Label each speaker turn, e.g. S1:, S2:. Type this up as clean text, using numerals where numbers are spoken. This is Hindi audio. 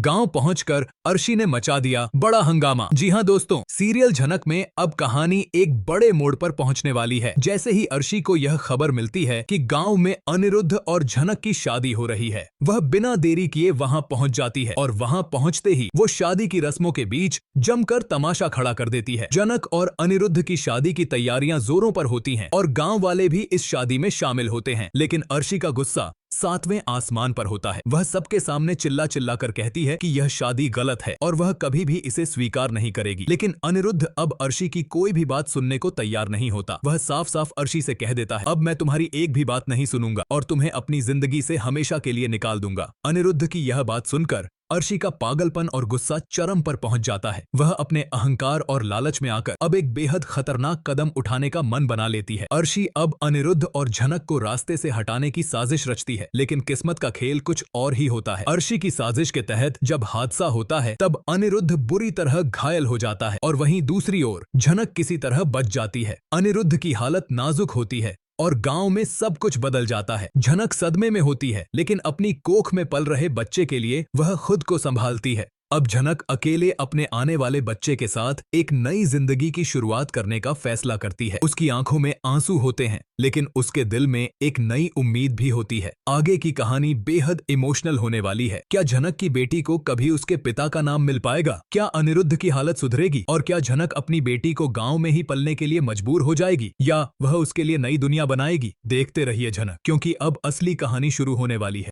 S1: गांव पहुंचकर अर्शी ने मचा दिया बड़ा हंगामा। जी हां दोस्तों, सीरियल झनक में अब कहानी एक बड़े मोड़ पर पहुंचने वाली है। जैसे ही अर्शी को यह खबर मिलती है कि गांव में अनिरुद्ध और झनक की शादी हो रही है, वह बिना देरी किए वहां पहुंच जाती है और वहां पहुंचते ही वो शादी की रस्मों के बीच जमकर तमाशा खड़ा कर देती है। झनक और अनिरुद्ध की शादी की तैयारियां जोरों पर होती हैं और गांव वाले भी इस शादी में शामिल होते हैं, लेकिन अर्शी का गुस्सा सातवें आसमान पर होता है। वह सबके सामने चिल्ला चिल्ला कर कहती है कि यह शादी गलत है और वह कभी भी इसे स्वीकार नहीं करेगी। लेकिन अनिरुद्ध अब अर्शी की कोई भी बात सुनने को तैयार नहीं होता। वह साफ साफ अर्शी से कह देता है, अब मैं तुम्हारी एक भी बात नहीं सुनूंगा और तुम्हें अपनी जिंदगी से हमेशा के लिए निकाल दूंगा। अनिरुद्ध की यह बात सुनकर अर्शी का पागलपन और गुस्सा चरम पर पहुंच जाता है। वह अपने अहंकार और लालच में आकर अब एक बेहद खतरनाक कदम उठाने का मन बना लेती है। अर्शी अब अनिरुद्ध और झनक को रास्ते से हटाने की साजिश रचती है, लेकिन किस्मत का खेल कुछ और ही होता है। अर्शी की साजिश के तहत जब हादसा होता है तब अनिरुद्ध बुरी तरह घायल हो जाता है और वहीं दूसरी ओर झनक किसी तरह बच जाती है। अनिरुद्ध की हालत नाजुक होती है और गांव में सब कुछ बदल जाता है। झनक सदमे में होती है, लेकिन अपनी कोख में पल रहे बच्चे के लिए वह खुद को संभालती है। अब झनक अकेले अपने आने वाले बच्चे के साथ एक नई जिंदगी की शुरुआत करने का फैसला करती है। उसकी आंखों में आंसू होते हैं, लेकिन उसके दिल में एक नई उम्मीद भी होती है। आगे की कहानी बेहद इमोशनल होने वाली है। क्या झनक की बेटी को कभी उसके पिता का नाम मिल पाएगा? क्या अनिरुद्ध की हालत सुधरेगी? और क्या झनक अपनी बेटी को गांव में ही पलने के लिए मजबूर हो जाएगी या वह उसके लिए नई दुनिया बनाएगी? देखते रहिए झनक, क्योंकि अब असली कहानी शुरू होने वाली है।